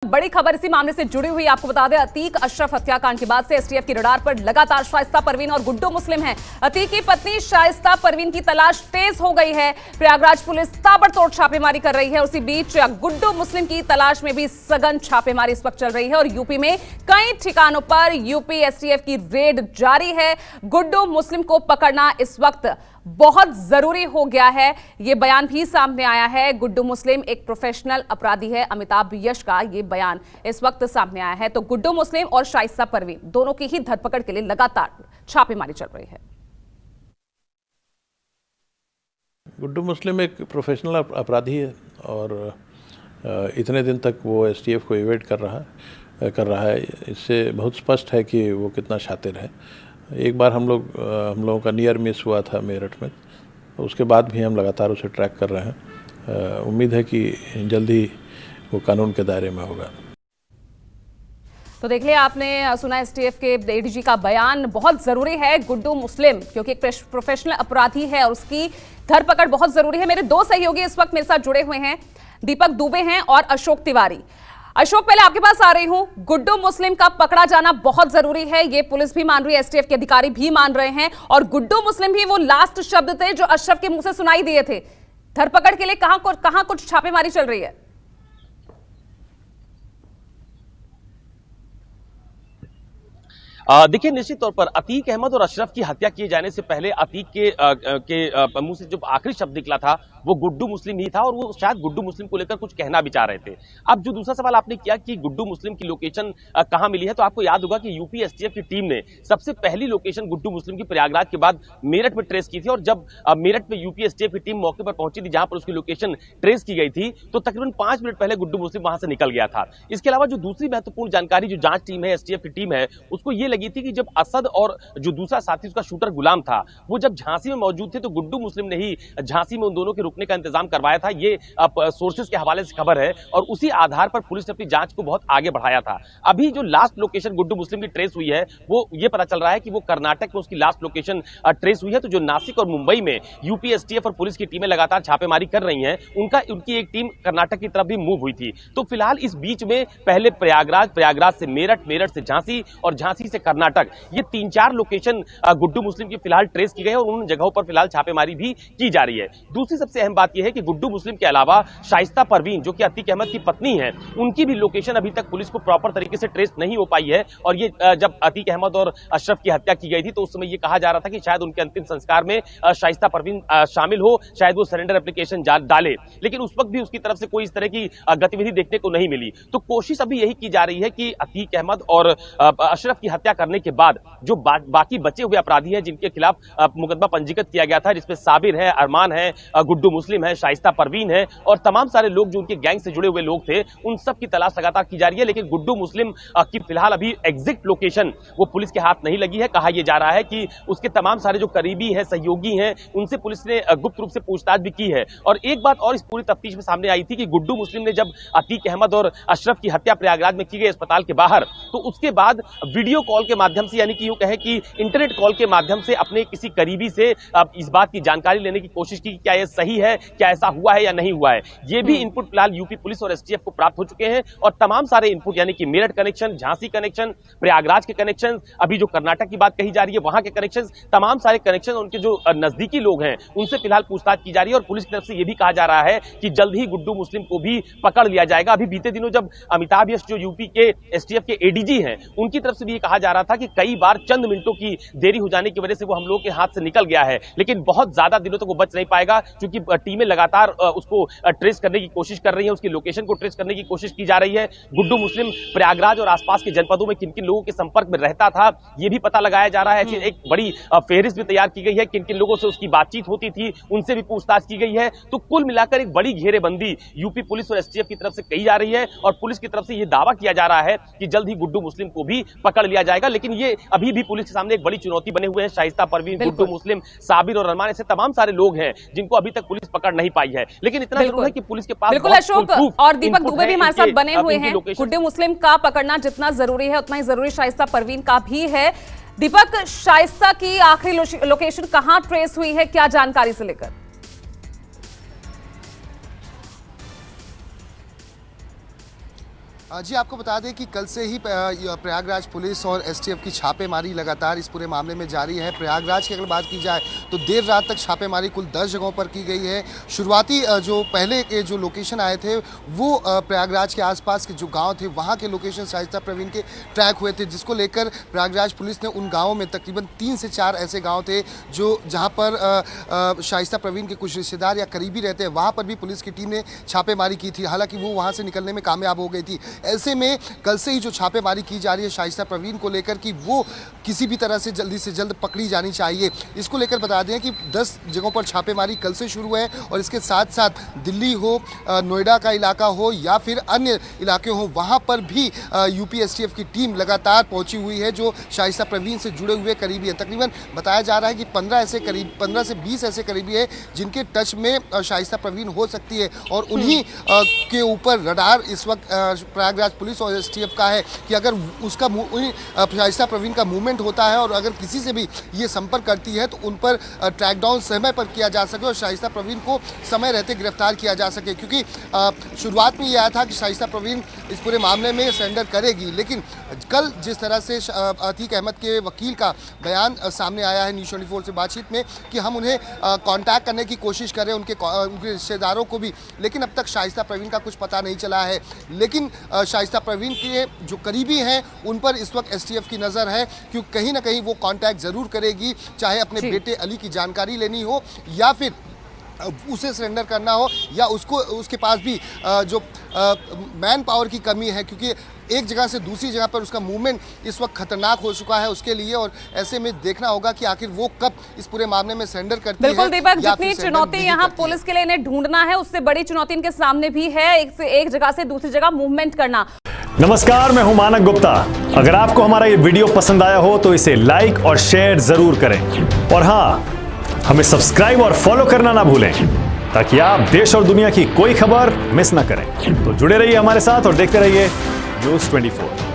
बड़ी खबर इसी मामले से जुड़ी हुई आपको बता दें, अतीक अशरफ हत्याकांड के बाद से एसटीएफ की रडार पर लगातार शाइस्ता परवीन और गुड्डू मुस्लिम हैं। अतीक की पत्नी शाइस्ता परवीन की तलाश तेज हो गई है। प्रयागराज पुलिस ताबड़तोड़ छापेमारी कर रही है। उसी बीच गुड्डू मुस्लिम की तलाश में भी सघन छापेमारी इस वक्त चल रही है और यूपी में कई ठिकानों पर यूपी एसटीएफ की रेड जारी है। गुड्डू मुस्लिम को पकड़ना इस वक्त बहुत जरूरी हो गया है। यह बयान भी सामने आया है। गुड्डू मुस्लिम एक प्रोफेशनल अपराधी है, अमिताभ यश का यह बयान इस वक्त सामने आया है। तो गुड्डू मुस्लिम और शाइस्ता परवीन दोनों की ही धरपकड़ के लिए लगातार छापेमारी चल रही है। गुड्डू मुस्लिम एक प्रोफेशनल अपराधी है और इतने दिन तक वो एसटीएफ को इवेट कर रहा है। इससे बहुत स्पष्ट है कि वो कितना शातिर है। एक बार हम लोगों का नियर मिस हुआ था मेरठ में, उसके बाद भी हम लगातार उसे ट्रैक कर रहे हैं। उम्मीद है कि जल्दी वो कानून के दायरे में होगा। तो देख लिया आपने, सुना एसटीएफ के एडीजी का बयान। बहुत जरूरी है गुड्डू मुस्लिम, क्योंकि एक प्रोफेशनल अपराधी है और उसकी धरपकड़ बहुत जरूरी है। मेरे दो सहयोगी इस वक्त मेरे साथ जुड़े हुए हैं, दीपक दुबे हैं और अशोक तिवारी। अशोक, पहले आपके पास आ रही हूं। गुड्डू मुस्लिम का पकड़ा जाना बहुत जरूरी है, ये पुलिस भी मान रही है, एसटीएफ के अधिकारी भी मान रहे हैं। और गुड्डू मुस्लिम भी वो लास्ट शब्द थे जो अशरफ के मुंह से सुनाई दिए थे। धरपकड़ के लिए कहां कुछ छापेमारी चल रही है? देखिए, निश्चित तौर पर अतीक अहमद और अशरफ की हत्या किए जाने से पहले अतीक के मुंह से जो आखिरी शब्द निकला था वो गुड्डू मुस्लिम ही था और वो शायद गुड्डू मुस्लिम को लेकर कुछ कहना भी चाह रहे थे। अब जो दूसरा सवाल आपने किया कि गुड्डू मुस्लिम की लोकेशन कहां मिली है, तो आपको याद होगा कि यूपी एसटीएफ की टीम ने सबसे पहली लोकेशन गुड्डू मुस्लिम की प्रयागराज के बाद मेरठ में ट्रेस की थी। और जब मेरठ में यूपी एसटीएफ की टीम मौके पर पहुंची थी जहां पर उसकी लोकेशन ट्रेस की गई थी, तो तकरीबन 5 मिनट पहले गुड्डू मुस्लिम वहां से निकल गया था। इसके अलावा जो दूसरी महत्वपूर्ण जानकारी जो जांच टीम है, एसटीएफ की टीम है, उसको ये लगी थी कि जब असद और जो दूसरा साथी उसका शूटर गुलाम था वो जब झांसी में मौजूद थे तो गुड्डू मुस्लिम ने ही झांसी में उन दोनों के रुकने का इंतजाम करवाया था। ये सोर्सेस के हवाले से खबर है और उसी आधार पर पुलिस ने अपनी जांच को बहुत आगे बढ़ाया था। अभी जो लास्ट लोकेशन गुड्डू मुस्लिम की ट्रेस हुई है वो ये पता चल रहा है कि वो कर्नाटक में उसकी लास्ट लोकेशन ट्रेस हुई है। तो जो नासिक और मुंबई में यूपी एसटीएफ और पुलिस की टीमें लगातार छापेमारी कर रही हैं, उनकी एक टीम कर्नाटक की तरफ भी मूव हुई थी। तो फिलहाल इस बीच में पहले प्रयागराज से मेरठ, मेरठ से झांसी और झांसी से कर्नाटक, ये 3-4 लोकेशन गुड्डू मुस्लिम की फिलहाल ट्रेस की गई है और उन जगहों पर फिलहाल छापेमारी भी की जा रही है। दूसरी सबसे अहम बात यह है कि गुड्डू मुस्लिम के अलावा शाइस्ता परवीन जो कि अतीक अहमद की पत्नी है, उनकी भी लोकेशन अभी तक पुलिस को प्रॉपर तरीके से ट्रेस नहीं हो पाई है। और ये जब अतीक अहमद और अशरफ की हत्या की गई थी तो उस समय ये कहा जा रहा था कि शायद उनके अंतिम संस्कार में शाइस्ता परवीन शामिल हो, शायद वो सरेंडर एप्लीकेशन डाले, लेकिन उस वक्त भी उसकी तरफ से कोई इस तरह की गतिविधि देखने को नहीं मिली। तो कोशिश अभी यही की जा रही है कि अतीक अहमद और अशरफ की हत्या करने के बाद जो बाकी बचे हुए अपराधी हैं जिनके खिलाफ मुकदमा पंजीकृत किया गया था, जिसमें साबिर है, अरमान है, गुड्डू मुस्लिम है, शाइस्ता परवीन है और तमाम सारे लोग जो उनके गैंग से जुड़े हुए लोग थे, उन सब की तलाश लगातार की जा रही है। लेकिन गुड्डू मुस्लिम की फिलहाल अभी एग्जिट लोकेशन वो पुलिस के हाथ नहीं लगी है। कहा यह जा रहा है कि उसके तमाम सारे जो करीबी हैं, सहयोगी हैं, उनसे पुलिस ने गुप्त रूप से पूछताछ भी की है। और एक बात और इस पूरी तफ्तीश में सामने आई थी कि गुड्डू मुस्लिम ने जब अतीक अहमद और अशरफ की हत्या प्रयागराज में की गई अस्पताल के बाहर, तो उसके बाद वीडियो कॉल के माध्यम से, यानी कि यूं कहें कि इंटरनेट कॉल के माध्यम से अपने किसी करीबी से इस बात की जानकारी लेने की कोशिश की, क्या यह सही है, क्या ऐसा हुआ है या नहीं हुआ है। ये भी इनपुट फिलहाल यूपी पुलिस और एसटीएफ को प्राप्त हो चुके हैं और तमाम सारे इनपुट, यानी कि मेरठ कनेक्शन, झांसी कनेक्शन, प्रयागराज के कनेक्शन, अभी जो कर्नाटक की बात कही जा रही है वहां के कनेक्शन, तमाम सारे कनेक्शन, उनके जो नजदीकी लोग हैं उनसे फिलहाल पूछताछ की जा रही है। और पुलिस की तरफ से यह भी कहा जा रहा है कि जल्द ही गुड्डू मुस्लिम को भी पकड़ लिया जाएगा। अभी बीते दिनों जब अमिताभ यश जो यूपी के एसटीएफ के एडीजी हैं, उनकी तरफ से भी कहा जा रहा था कि कई बार चंद मिनटों की देरी हो जाने की वजह से वो हम लोगों के हाथ से निकल गया है, लेकिन बहुत ज्यादा दिनों तक वो बच नहीं पाएगा क्योंकि टीमें लगातार उसको ट्रेस करने की कोशिश कर रही हैं, उसकी लोकेशन को ट्रेस करने की कोशिश की जा रही है। गुड्डू मुस्लिम प्रयागराज और आसपास के जनपदों में किन किन लोगों के संपर्क में रहता था ये भी पता लगाया जा रहा है। ऐसी एक बड़ी फेहरिस्त भी तैयार की गई है, किन किन लोगों से उसकी बातचीत होती थी उनसे भी पूछताछ की गई है। तो कुल मिलाकर एक बड़ी घेरेबंदी यूपी पुलिस और एसटीएफ की तरफ से कही जा रही है और पुलिस की तरफ से यह दावा किया जा रहा है कि जल्द ही गुड्डू मुस्लिम को भी पकड़ लिया जाएगा। लेकिन ये अभी भी पुलिस के सामने एक बड़ी चुनौती बने हुए हैं। शाइस्ता परवीन, गुड्डू मुस्लिम, साबिर और अरमान, ऐसे तमाम सारे लोग हैं जिनको अभी तक पुलिस पकड़ नहीं पाई है। लेकिन इतना जरूर है कि पुलिस के पास बिल्कुल अशोक और दीपक दुबे भी हमारे साथ बने हुए हैं। गुड्डू मुस्लिम का पकड़ना जितना जरूरी है उतना ही जरूरी शाइस्ता परवीन का भी है। दीपक, शाइस्ता की आखिरी लोकेशन कहां ट्रेस हुई है, क्या जानकारी से लेकर? जी आपको बता दें कि कल से ही प्रयागराज पुलिस और एसटीएफ की छापेमारी लगातार इस पूरे मामले में जारी है। प्रयागराज की अगर बात की जाए तो देर रात तक छापेमारी कुल 10 जगहों पर की गई है। शुरुआती जो पहले के जो लोकेशन आए थे वो प्रयागराज के आसपास के जो गांव थे वहां के लोकेशन शाइस्ता परवीन के ट्रैक हुए थे, जिसको लेकर प्रयागराज पुलिस ने उन गाँवों में तकरीबन 3 से 4 ऐसे गाँव थे जो जहाँ पर शाइस्ता परवीन के कुछ रिश्तेदार या करीबी रहते हैं, वहाँ पर भी पुलिस की टीम ने छापेमारी की थी। हालांकि वो वहाँ से निकलने में कामयाब हो गई थी। ऐसे में कल से ही जो छापेमारी की जा रही है शाइस्ता परवीन को लेकर कि वो किसी भी तरह से जल्द पकड़ी जानी चाहिए, इसको लेकर बता दें कि 10 जगहों पर छापेमारी कल से शुरू है और इसके साथ साथ दिल्ली हो, नोएडा का इलाका हो या फिर अन्य इलाके हो, वहाँ पर भी यूपी एसटीएफ की टीम लगातार पहुँची हुई है जो शाइस्ता परवीन से जुड़े हुए करीबी है। तकरीबन बताया जा रहा है कि 15 से 20 ऐसे करीबी है जिनके टच में शाइस्ता परवीन हो सकती है और उन्हीं के ऊपर रडार इस वक्त प्रयागराज पुलिस और एसटीएफ का है कि अगर उसका शाइस्ता परवीन का मूवमेंट होता है और अगर किसी से भी ये संपर्क करती है तो उन पर ट्रैक डाउन समय पर किया जा सके और शाइस्ता परवीन को समय रहते गिरफ्तार किया जा सके। क्योंकि शुरुआत में ये आया था कि शाइस्ता परवीन इस पूरे मामले में सरेंडर करेगी, लेकिन कल जिस तरह से अतीक अहमद के वकील का बयान सामने आया है न्यूज़ 24 से बातचीत में कि हम उन्हें कांटेक्ट करने की कोशिश करें उनके रिश्तेदारों को भी, लेकिन अब तक शाइस्ता परवीन का कुछ पता नहीं चला है। लेकिन शाइस्ता परवीन के जो करीबी हैं उन पर इस वक्त एसटीएफ की नज़र है क्योंकि कहीं ना कहीं वो कांटेक्ट ज़रूर करेगी, चाहे अपने बेटे अली की जानकारी लेनी हो या फिर उसे सरेंडर करना हो या उसके पास भी जो मैन पावर की कमी है क्योंकि एक जगह से दूसरी जगह पर उसका मूवमेंट इस वक्त खतरनाक हो चुका है उसके लिए, और ऐसे में देखना होगा कि आखिर वो कब इस पूरे मामले में सरेंडर करती है। बिल्कुल दीपक, जितनी चुनौती यहाँ पुलिस के लिए इन्हें ढूंढना है उससे बड़ी चुनौती इनके सामने भी है, एक जगह से दूसरी जगह मूवमेंट करना। नमस्कार, मैं हूं मानक गुप्ता। अगर आपको हमारा ये वीडियो पसंद आया हो तो इसे लाइक और शेयर जरूर करें और हाँ, हमें सब्सक्राइब और फॉलो करना ना भूलें ताकि आप देश और दुनिया की कोई खबर मिस ना करें। तो जुड़े रहिए हमारे साथ और देखते रहिए न्यूज़ 24।